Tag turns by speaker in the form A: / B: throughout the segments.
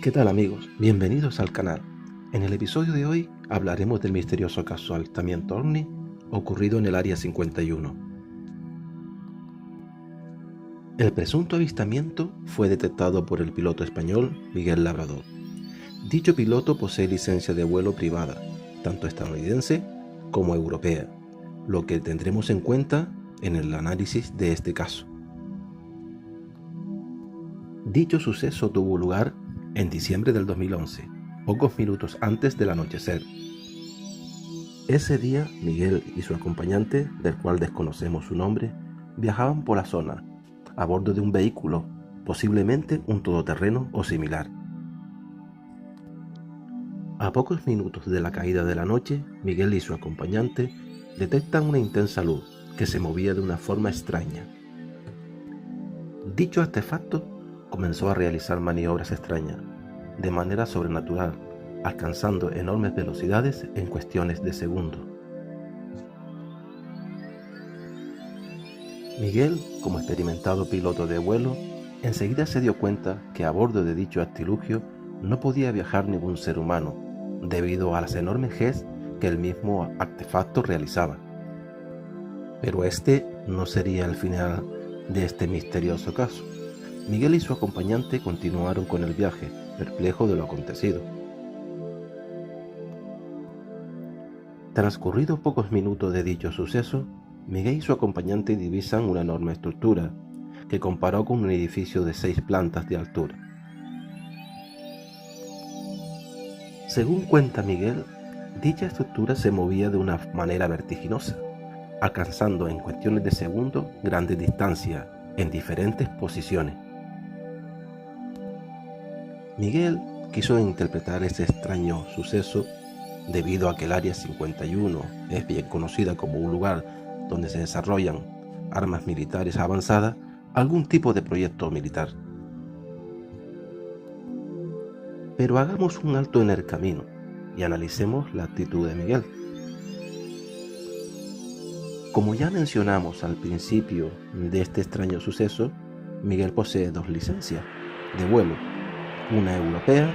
A: ¿Qué tal amigos? Bienvenidos al canal. En el episodio de hoy hablaremos del misterioso caso avistamiento ovni ocurrido en el Área 51. El presunto avistamiento fue detectado por el piloto español Miguel Labrador. Dicho piloto posee licencia de vuelo privada, tanto estadounidense como europea, lo que tendremos en cuenta en el análisis de este caso. Dicho suceso tuvo lugar en diciembre del 2011, pocos minutos antes del anochecer. Ese día, Miguel y su acompañante, del cual desconocemos su nombre, viajaban por la zona, a bordo de un vehículo, posiblemente un todoterreno o similar. A pocos minutos de la caída de la noche, Miguel y su acompañante detectan una intensa luz que se movía de una forma extraña. Dicho artefacto comenzó a realizar maniobras extrañas, de manera sobrenatural, alcanzando enormes velocidades en cuestiones de segundos. Miguel, como experimentado piloto de vuelo, enseguida se dio cuenta que a bordo de dicho artilugio no podía viajar ningún ser humano, debido a las enormes Gs que el mismo artefacto realizaba. Pero este no sería el final de este misterioso caso. Miguel y su acompañante continuaron con el viaje, perplejos de lo acontecido. Transcurridos pocos minutos de dicho suceso, Miguel y su acompañante divisan una enorme estructura, que comparó con un edificio de 6 plantas de altura. Según cuenta Miguel, dicha estructura se movía de una manera vertiginosa, alcanzando en cuestiones de segundos grandes distancias en diferentes posiciones. Miguel quiso interpretar este extraño suceso debido a que el Área 51 es bien conocida como un lugar donde se desarrollan armas militares avanzadas, algún tipo de proyecto militar. Pero hagamos un alto en el camino y analicemos la actitud de Miguel. Como ya mencionamos al principio de este extraño suceso, Miguel posee 2 licencias de vuelo, una europea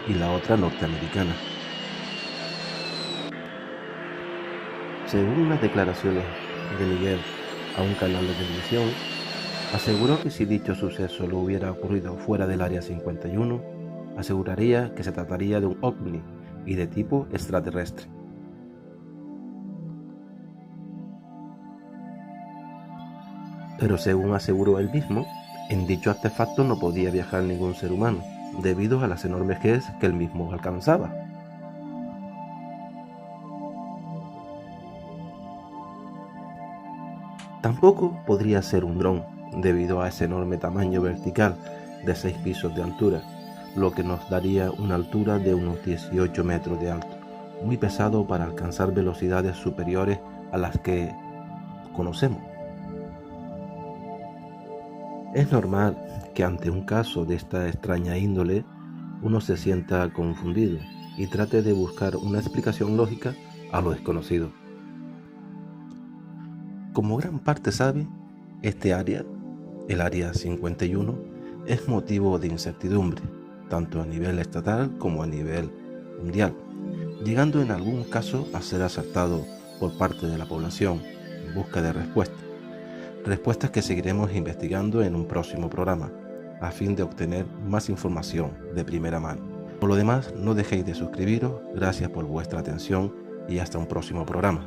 A: y la otra norteamericana. Según unas declaraciones de Miguel a un canal de televisión, aseguró que si dicho suceso lo hubiera ocurrido fuera del Área 51, aseguraría que se trataría de un ovni y de tipo extraterrestre. Pero según aseguró él mismo, en dicho artefacto no podía viajar ningún ser humano, debido a las enormes Gs que él mismo alcanzaba. Tampoco podría ser un dron, debido a ese enorme tamaño vertical de 6 pisos de altura, lo que nos daría una altura de unos 18 metros de alto, muy pesado para alcanzar velocidades superiores a las que conocemos. Es normal que ante un caso de esta extraña índole uno se sienta confundido y trate de buscar una explicación lógica a lo desconocido. Como gran parte sabe, este área, el Área 51, es motivo de incertidumbre, tanto a nivel estatal como a nivel mundial, llegando en algún caso a ser asaltado por parte de la población en busca de respuestas que seguiremos investigando en un próximo programa, a fin de obtener más información de primera mano. Por lo demás, no dejéis de suscribiros, gracias por vuestra atención y hasta un próximo programa.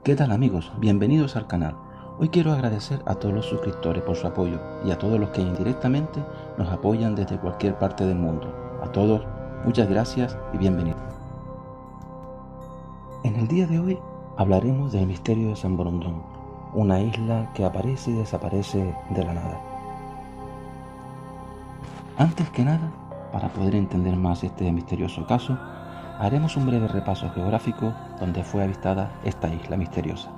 A: ¿Qué tal amigos? Bienvenidos al canal. Hoy quiero agradecer a todos los suscriptores por su apoyo y a todos los que indirectamente nos apoyan desde cualquier parte del mundo. A todos, muchas gracias y bienvenidos. En el día de hoy hablaremos del misterio de San Borondón, una isla que aparece y desaparece de la nada. Antes que nada, para poder entender más este misterioso caso, haremos un breve repaso geográfico donde fue avistada esta isla misteriosa.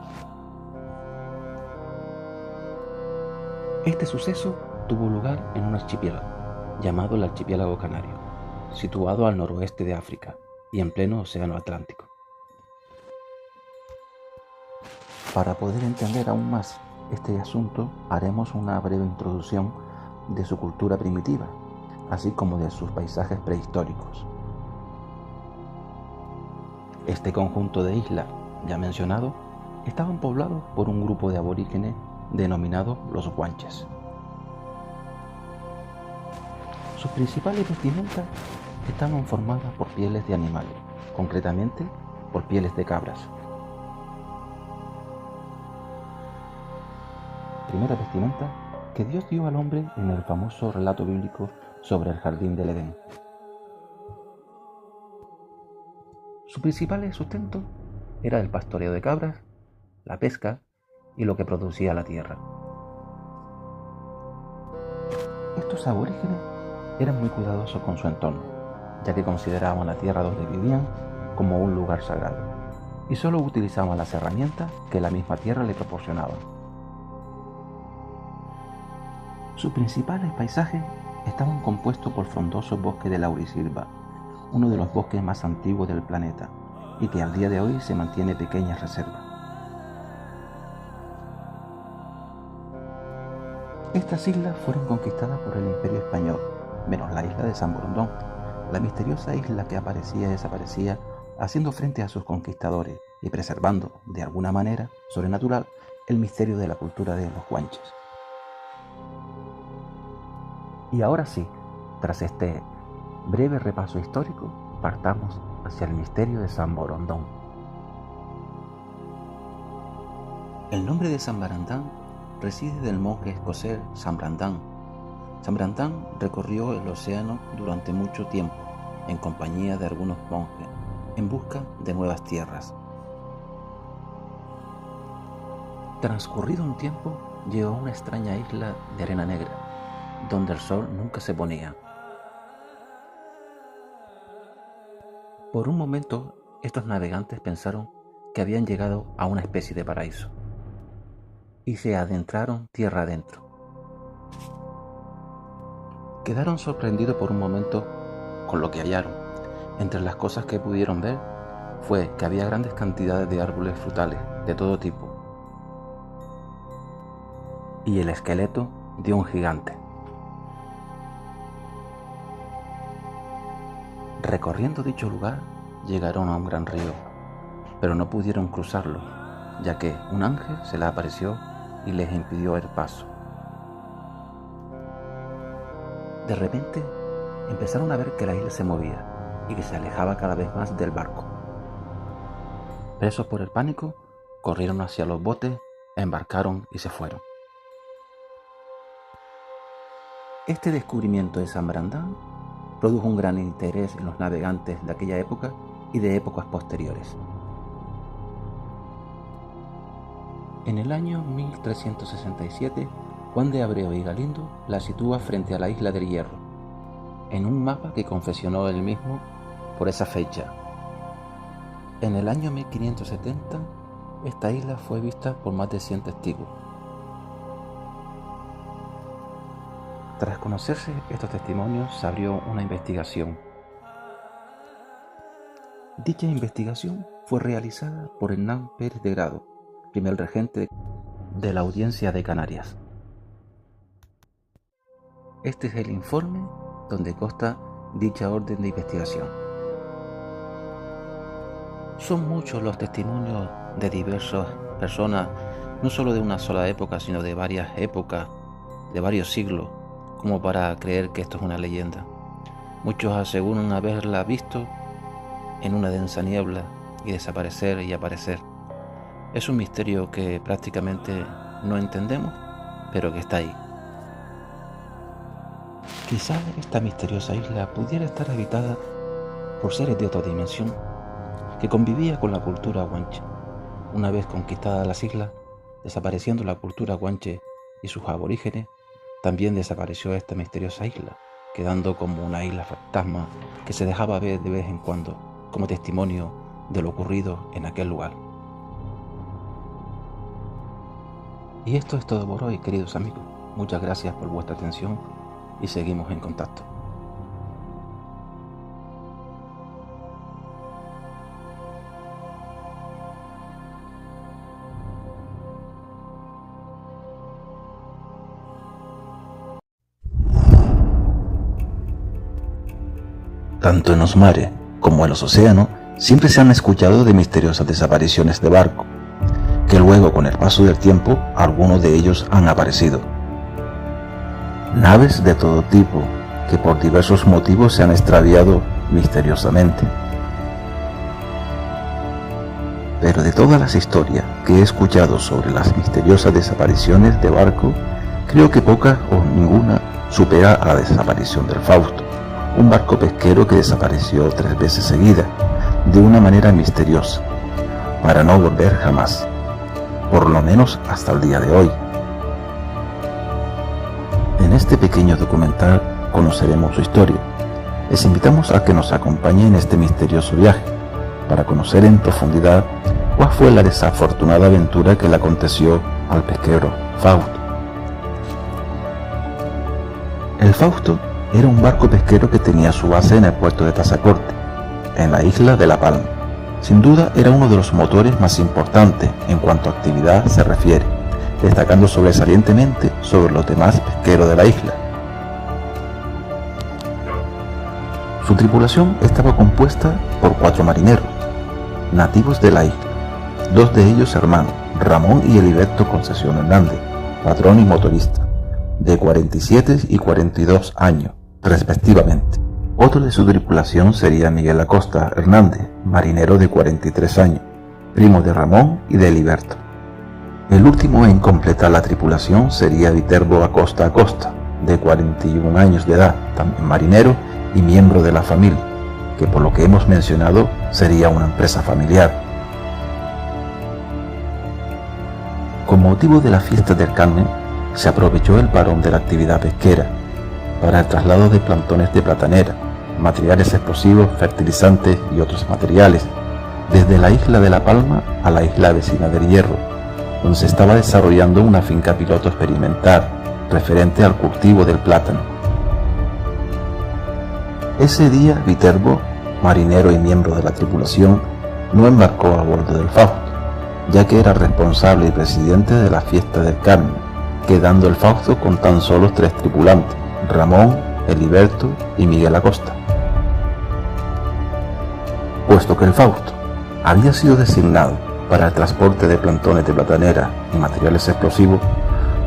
A: Este suceso tuvo lugar en un archipiélago, llamado el Archipiélago Canario, situado al noroeste de África y en pleno Océano Atlántico. Para poder entender aún más este asunto, haremos una breve introducción de su cultura primitiva, así como de sus paisajes prehistóricos. Este conjunto de islas, ya mencionado, estaban poblados por un grupo de aborígenes denominados los guanches. Sus principales vestimentas estaban formadas por pieles de animales, concretamente por pieles de cabras. Primera vestimenta que Dios dio al hombre en el famoso relato bíblico sobre el jardín del Edén. Su principal sustento era el pastoreo de cabras, la pesca y lo que producía la tierra. Estos aborígenes eran muy cuidadosos con su entorno, ya que consideraban la tierra donde vivían como un lugar sagrado, y solo utilizaban las herramientas que la misma tierra le proporcionaba. Sus principales paisajes estaban compuestos por frondosos bosques de laurisilva, uno de los bosques más antiguos del planeta, y que al día de hoy se mantiene pequeñas reservas. Estas islas fueron conquistadas por el Imperio Español, menos la isla de San Borondón, la misteriosa isla que aparecía y desaparecía, haciendo frente a sus conquistadores y preservando, de alguna manera sobrenatural, el misterio de la cultura de los guanches. Y ahora sí, tras este breve repaso histórico, partamos hacia el misterio de San Borondón. El nombre de San Borondón reside del monje escocés San Brandán. San Brandán recorrió el océano durante mucho tiempo, en compañía de algunos monjes, en busca de nuevas tierras. Transcurrido un tiempo, llegó a una extraña isla de arena negra, donde el sol nunca se ponía. Por un momento, estos navegantes pensaron que habían llegado a una especie de paraíso, y se adentraron tierra adentro. Quedaron sorprendidos por un momento con lo que hallaron. Entre las cosas que pudieron ver fue que había grandes cantidades de árboles frutales de todo tipo y el esqueleto de un gigante. Recorriendo dicho lugar, llegaron a un gran río, pero no pudieron cruzarlo, ya que un ángel se les apareció y les impidió el paso. De repente, empezaron a ver que la isla se movía y que se alejaba cada vez más del barco. Presos por el pánico, corrieron hacia los botes, embarcaron y se fueron. Este descubrimiento de San Brandán produjo un gran interés en los navegantes de aquella época y de épocas posteriores. En el año 1367, Juan de Abreu y Galindo la sitúa frente a la isla del Hierro, en un mapa que confeccionó él mismo por esa fecha. En el año 1570, esta isla fue vista por más de 100 testigos. Tras conocerse estos testimonios, se abrió una investigación. Dicha investigación fue realizada por Hernán Pérez de Grado, primer regente de la Audiencia de Canarias. Este es el informe donde consta dicha orden de investigación. Son muchos los testimonios de diversas personas, no solo de una sola época, sino de varias épocas, de varios siglos, como para creer que esto es una leyenda. Muchos aseguran haberla visto en una densa niebla y desaparecer y aparecer. Es un misterio que prácticamente no entendemos, pero que está ahí. Quizá esta misteriosa isla pudiera estar habitada por seres de otra dimensión que convivía con la cultura guanche. Una vez conquistadas las islas, desapareciendo la cultura guanche y sus aborígenes, también desapareció esta misteriosa isla, quedando como una isla fantasma que se dejaba ver de vez en cuando como testimonio de lo ocurrido en aquel lugar. Y esto es todo por hoy, queridos amigos. Muchas gracias por vuestra atención y seguimos en contacto.
B: Tanto en los mares como en los océanos siempre se han escuchado de misteriosas desapariciones de barcos, que luego con el paso del tiempo algunos de ellos han aparecido. Naves de todo tipo que por diversos motivos se han extraviado misteriosamente. Pero de todas las historias que he escuchado sobre las misteriosas desapariciones de barcos, creo que poca o ninguna supera a la desaparición del Fausto, un barco pesquero que desapareció 3 veces seguidas, de una manera misteriosa, para no volver jamás, por lo menos hasta el día de hoy. En este pequeño documental conoceremos su historia. Les invitamos a que nos acompañen en este misterioso viaje, para conocer en profundidad cuál fue la desafortunada aventura que le aconteció al pesquero Fausto. El Fausto era un barco pesquero que tenía su base en el puerto de Tazacorte, en la isla de La Palma. Sin duda era uno de los motores más importantes en cuanto a actividad se refiere, destacando sobresalientemente sobre los demás pesqueros de la isla. Su tripulación estaba compuesta por 4 marineros, nativos de la isla, 2 de ellos hermanos, Ramón y Heriberto Concesión Hernández, patrón y motorista, de 47 y 42 años, respectivamente. Otro de su tripulación sería Miguel Acosta Hernández, marinero de 43 años, primo de Ramón y de Heriberto. El último en completar la tripulación sería Viterbo Acosta Acosta, de 41 años de edad, también marinero y miembro de la familia, que por lo que hemos mencionado sería una empresa familiar. Con motivo de la fiesta del Carmen, se aprovechó el parón de la actividad pesquera para el traslado de plantones de platanera, materiales explosivos, fertilizantes y otros materiales, desde la isla de La Palma a la isla vecina del Hierro, donde se estaba desarrollando una finca piloto experimental referente al cultivo del plátano. Ese día Viterbo, marinero y miembro de la tripulación, no embarcó a bordo del Fausto, ya que era responsable y presidente de la fiesta del Carmen, quedando el Fausto con tan solo 3 tripulantes, Ramón, Heriberto y Miguel Acosta. Puesto que el Fausto había sido designado para el transporte de plantones de platanera y materiales explosivos,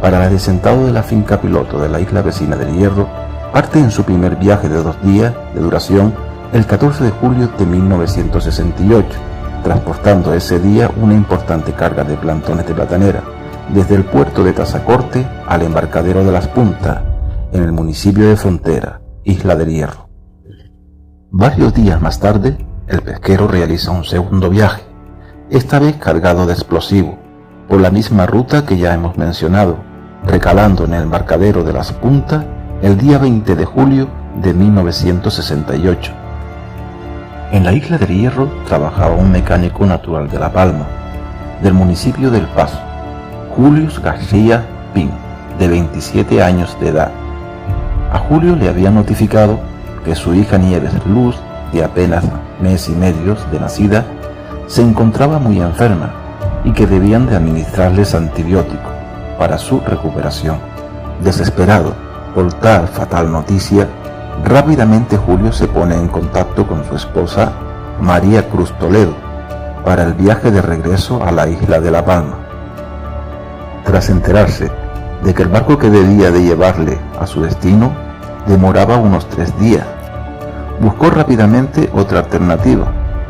B: para el adesentado de la finca piloto de la isla vecina del Hierro, parte en su primer viaje de 2 días de duración el 14 de julio de 1968, transportando ese día una importante carga de plantones de platanera desde el puerto de Tazacorte al embarcadero de Las Puntas, en el municipio de Frontera, Isla del Hierro. Varios días más tarde, el pesquero realiza un segundo viaje, esta vez cargado de explosivos, por la misma ruta que ya hemos mencionado, recalando en el embarcadero de Las Puntas el día 20 de julio de 1968. En la Isla del Hierro trabajaba un mecánico natural de La Palma, del municipio del Paso, Julio García Pin, de 27 años de edad. A Julio le había notificado que su hija Nieves Luz, de apenas mes y medio de nacida, se encontraba muy enferma y que debían de administrarles antibióticos para su recuperación. Desesperado por tal fatal noticia, rápidamente Julio se pone en contacto con su esposa María Cruz Toledo para el viaje de regreso a la isla de La Palma. Tras enterarse de que el barco que debía de llevarle a su destino demoraba unos 3 días, buscó rápidamente otra alternativa,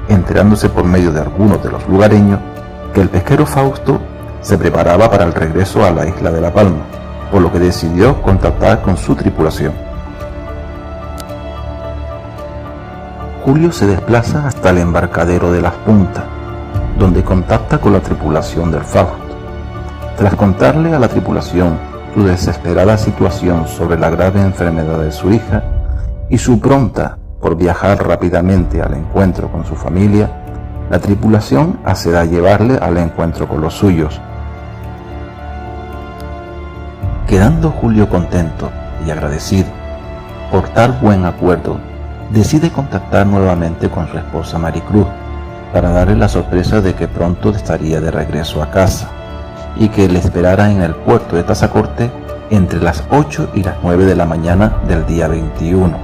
B: enterándose por medio de algunos de los lugareños que el pesquero Fausto se preparaba para el regreso a la isla de La Palma, por lo que decidió contactar con su tripulación. Julio se desplaza hasta el embarcadero de Las Puntas, donde contacta con la tripulación del Fausto. Tras contarle a la tripulación su desesperada situación sobre la grave enfermedad de su hija y su pronta por viajar rápidamente al encuentro con su familia, la tripulación accede a llevarle al encuentro con los suyos. Quedando Julio contento y agradecido por tal buen acuerdo, decide contactar nuevamente con su esposa Maricruz para darle la sorpresa de que pronto estaría de regreso a casa y que le esperara en el puerto de Tazacorte entre las 8 y las 9 de la mañana del día 21.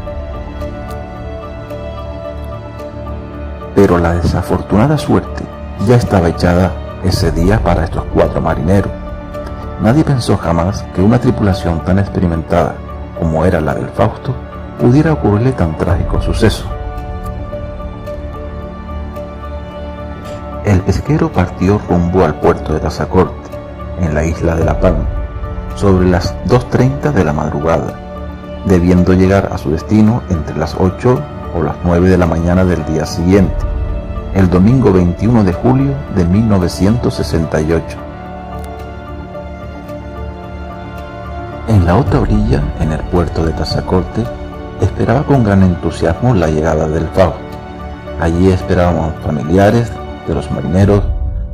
B: Pero la desafortunada suerte ya estaba echada ese día para estos 4 marineros. Nadie pensó jamás que una tripulación tan experimentada como era la del Fausto pudiera ocurrirle tan trágico suceso. El pesquero partió rumbo al puerto de Tazacorte, en la isla de La Palma, sobre las 2:30 de la madrugada, debiendo llegar a su destino entre las 8 o las 9 de la mañana del día siguiente, el domingo 21 de julio de 1968. En la otra orilla, en el puerto de Tazacorte, esperaba con gran entusiasmo la llegada del Fausto. Allí esperaban familiares de los marineros,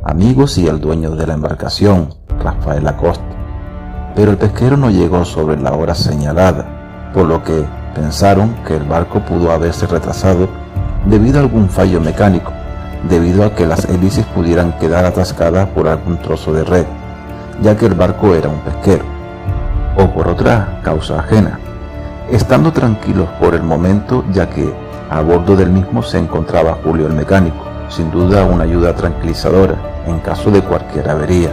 B: amigos y el dueño de la embarcación, Rafael Acosta. Pero el pesquero no llegó sobre la hora señalada, por lo que pensaron que el barco pudo haberse retrasado debido a algún fallo mecánico, debido a que las hélices pudieran quedar atascadas por algún trozo de red, ya que el barco era un pesquero, o por otra causa ajena, estando tranquilos por el momento, ya que a bordo del mismo se encontraba Julio el mecánico, sin duda una ayuda tranquilizadora en caso de cualquier avería.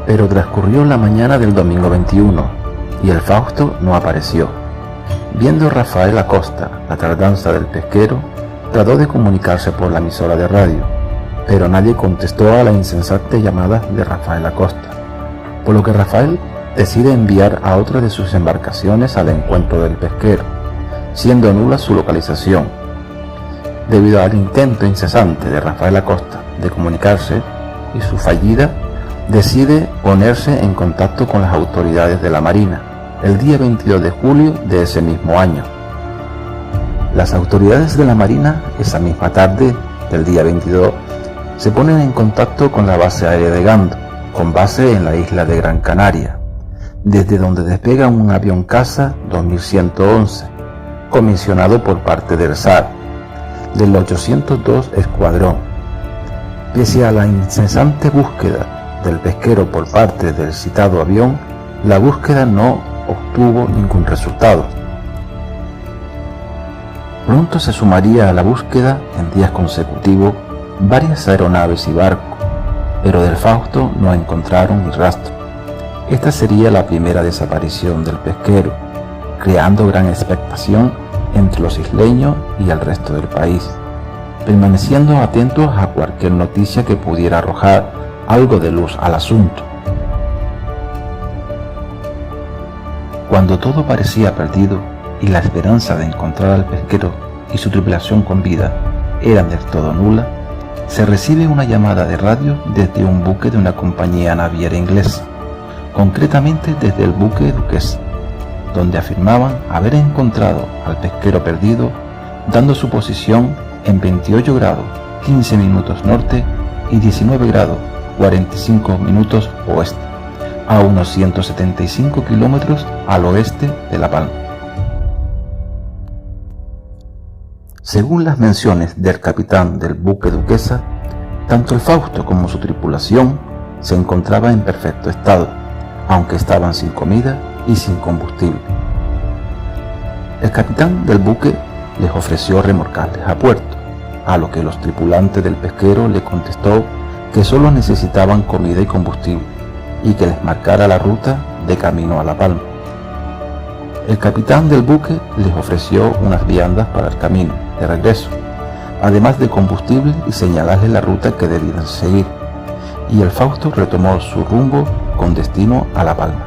B: Pero transcurrió la mañana del domingo 21 y el Fausto no apareció. Viendo Rafael Acosta la tardanza del pesquero, trató de comunicarse por la emisora de radio, pero nadie contestó a la insensata llamada de Rafael Acosta, por lo que Rafael decide enviar a otra de sus embarcaciones al encuentro del pesquero, siendo nula su localización. Debido al intento incesante de Rafael Acosta de comunicarse y su fallida, decide ponerse en contacto con las autoridades de la Marina el día 22 de julio de ese mismo año. Las autoridades de la Marina esa misma tarde del día 22 se ponen en contacto con la base aérea de Gando, con base en la isla de Gran Canaria, desde donde despega un avión caza 2111, comisionado por parte del SAR, del 802 Escuadrón. Pese a la incesante búsqueda del pesquero por parte del citado avión, la búsqueda no obtuvo ningún resultado. Pronto se sumaría a la búsqueda en días consecutivos varias aeronaves y barcos, pero del Fausto no encontraron ni rastro. Esta sería la primera desaparición del pesquero, creando gran expectación entre los isleños y el resto del país, permaneciendo atentos a cualquier noticia que pudiera arrojar algo de luz al asunto. Cuando todo parecía perdido y la esperanza de encontrar al pesquero y su tripulación con vida eran del todo nula, se recibe una llamada de radio desde un buque de una compañía naviera inglesa, concretamente desde el buque Duquesa, donde afirmaban haber encontrado al pesquero perdido, dando su posición en 28 grados 15 minutos norte y 19 grados 45 minutos oeste, a unos 175 kilómetros al oeste de La Palma. Según las menciones del capitán del buque Duquesa, tanto el Fausto como su tripulación se encontraban en perfecto estado, aunque estaban sin comida y sin combustible. El capitán del buque les ofreció remolcarles a puerto, a lo que los tripulantes del pesquero le contestó que solo necesitaban comida y combustible y que les marcara la ruta de camino a La Palma. El capitán del buque les ofreció unas viandas para el camino de regreso, además de combustible y señalarles la ruta que debían seguir, y el Fausto retomó su rumbo con destino a La Palma.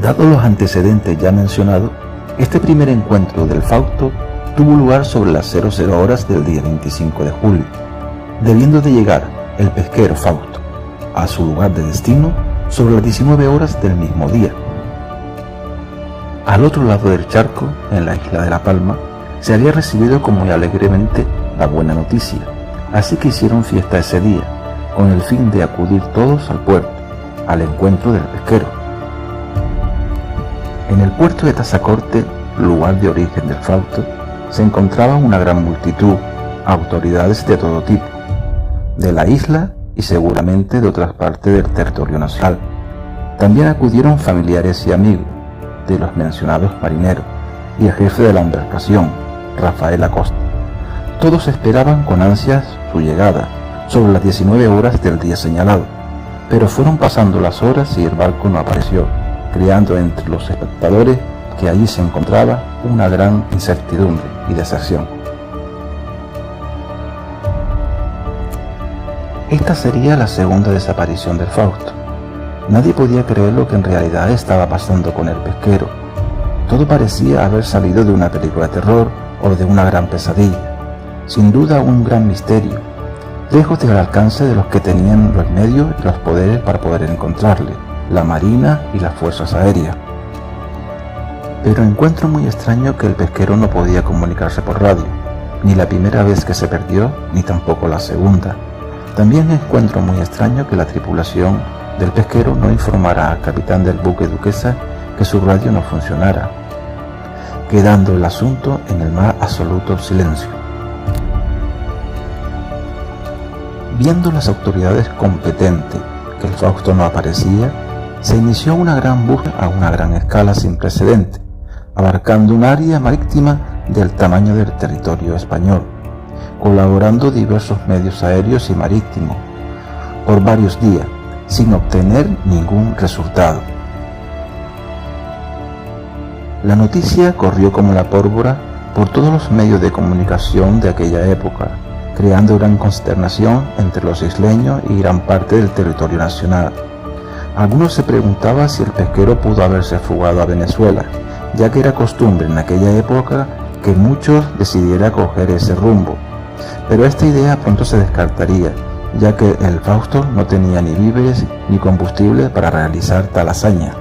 B: Dados los antecedentes ya mencionados, este primer encuentro del Fausto tuvo lugar sobre las 00 horas del día 25 de julio, debiendo de llegar el pesquero Fausto a su lugar de destino sobre las 19 horas del mismo día. Al otro lado del charco, en la isla de La Palma, se había recibido como muy alegremente la buena noticia, así que hicieron fiesta ese día, con el fin de acudir todos al puerto, al encuentro del pesquero. En el puerto de Tazacorte, lugar de origen del Fausto, se encontraba una gran multitud, autoridades de todo tipo, de la isla y seguramente de otras partes del territorio nacional. También acudieron familiares y amigos, de los mencionados marineros y el jefe de la embarcación, Rafael Acosta. Todos esperaban con ansias su llegada, sobre las 19 horas del día señalado, pero fueron pasando las horas y el barco no apareció, creando entre los espectadores que allí se encontraba una gran incertidumbre y deserción. Esta sería la segunda desaparición del Fausto. Nadie podía creer lo que en realidad estaba pasando con el pesquero. Todo parecía haber salido de una película de terror o de una gran pesadilla. Sin duda un gran misterio, lejos del alcance de los que tenían los medios y los poderes para poder encontrarle, la Marina y las Fuerzas Aéreas. Pero encuentro muy extraño que el pesquero no podía comunicarse por radio, ni la primera vez que se perdió, ni tampoco la segunda. También encuentro muy extraño que la tripulación del pesquero no informara al capitán del buque Duquesa que su radio no funcionara, quedando el asunto en el más absoluto silencio. Viendo las autoridades competentes que el Fausto no aparecía, se inició una gran búsqueda a una gran escala sin precedentes, abarcando un área marítima del tamaño del territorio español, colaborando diversos medios aéreos y marítimos por varios días, sin obtener ningún resultado. La noticia corrió como la pólvora por todos los medios de comunicación de aquella época, creando gran consternación entre los isleños y gran parte del territorio nacional. Algunos se preguntaban si el pesquero pudo haberse fugado a Venezuela, ya que era costumbre en aquella época que muchos decidieran coger ese rumbo. Pero esta idea pronto se descartaría, ya que el Fausto no tenía ni víveres ni combustible para realizar tal hazaña.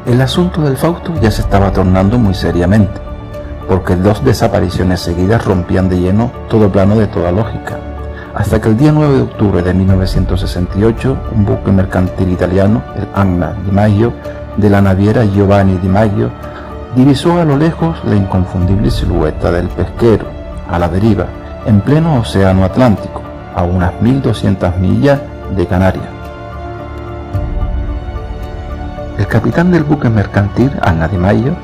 B: El asunto del Fausto ya se estaba tornando muy seriamente, porque 2 desapariciones seguidas rompían de lleno todo plano de toda lógica, hasta que el día 9 de octubre de 1968 un buque mercantil italiano, el Anna Di Maggio, de la naviera Giovanni Di Maggio, divisó a lo lejos la inconfundible silueta del pesquero, a la deriva, en pleno océano Atlántico, a unas 1200 millas de Canarias. El capitán del buque mercantil, Anna Di Maggio,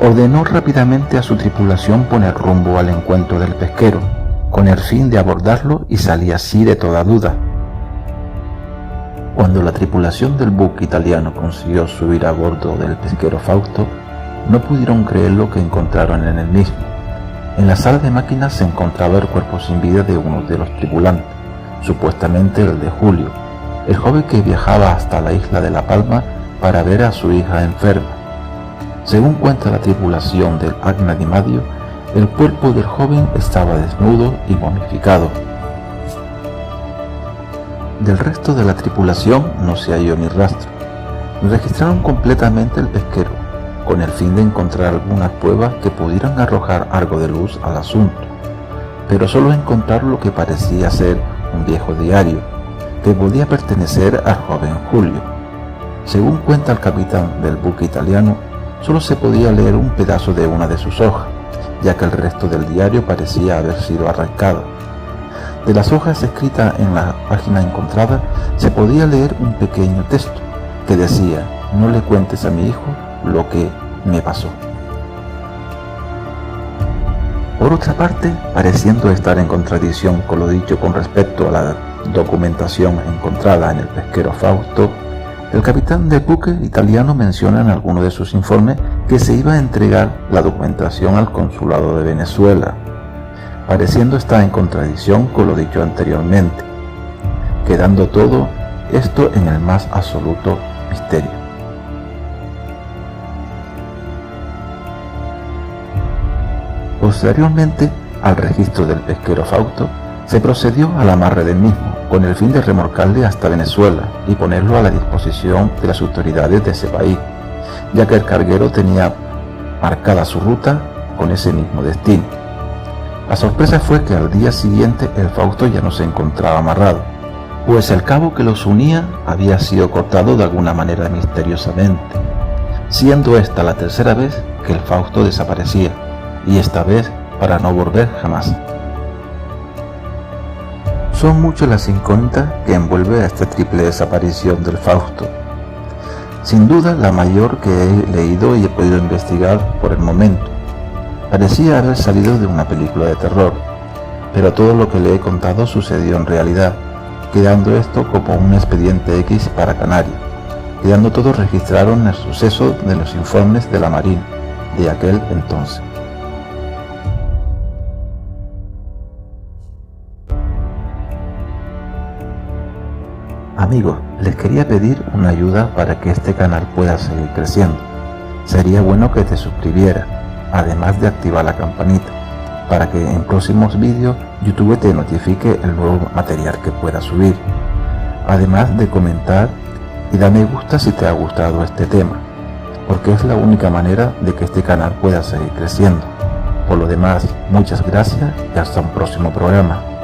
B: ordenó rápidamente a su tripulación poner rumbo al encuentro del pesquero, con el fin de abordarlo y salir así de toda duda. Cuando la tripulación del buque italiano consiguió subir a bordo del pesquero Fausto, no pudieron creer lo que encontraron en el mismo. En la sala de máquinas se encontraba el cuerpo sin vida de uno de los tripulantes, supuestamente el de Julio, el joven que viajaba hasta la isla de La Palma para ver a su hija enferma. Según cuenta la tripulación del Anna Di Maggio, el cuerpo del joven estaba desnudo y momificado. Del resto de la tripulación no se halló ni rastro. Registraron completamente el pesquero, con el fin de encontrar algunas pruebas que pudieran arrojar algo de luz al asunto, pero solo encontraron lo que parecía ser un viejo diario, que podía pertenecer al joven Julio. Según cuenta el capitán del buque italiano, solo se podía leer un pedazo de una de sus hojas, ya que el resto del diario parecía haber sido arrancado. De las hojas escritas en la página encontrada se podía leer un pequeño texto que decía: «No le cuentes a mi hijo lo que me pasó». Por otra parte, pareciendo estar en contradicción con lo dicho con respecto a la documentación encontrada en el pesquero Fausto, el capitán del buque italiano menciona en alguno de sus informes que se iba a entregar la documentación al consulado de Venezuela, pareciendo estar en contradicción con lo dicho anteriormente, quedando todo esto en el más absoluto misterio. Posteriormente al registro del pesquero Fausto, se procedió al amarre del mismo, con el fin de remolcarle hasta Venezuela y ponerlo a la disposición de las autoridades de ese país, ya que el carguero tenía marcada su ruta con ese mismo destino. La sorpresa fue que al día siguiente el Fausto ya no se encontraba amarrado, pues el cabo que los unía había sido cortado de alguna manera misteriosamente, siendo esta la tercera vez que el Fausto desaparecía, y esta vez para no volver jamás. Son muchas las incógnitas que envuelve a esta triple desaparición del Fausto. Sin duda la mayor que he leído y he podido investigar por el momento. Parecía haber salido de una película de terror, pero todo lo que le he contado sucedió en realidad, quedando esto como un expediente X para Canarias, quedando todo registrado en el suceso de los informes de la Marina de aquel entonces. Amigos, les quería pedir una ayuda para que este canal pueda seguir creciendo. Sería bueno que te suscribieras, además de activar la campanita, para que en próximos vídeos YouTube te notifique el nuevo material que pueda subir. Además de comentar y dar me gusta si te ha gustado este tema, porque es la única manera de que este canal pueda seguir creciendo. Por lo demás, muchas gracias y hasta un próximo programa.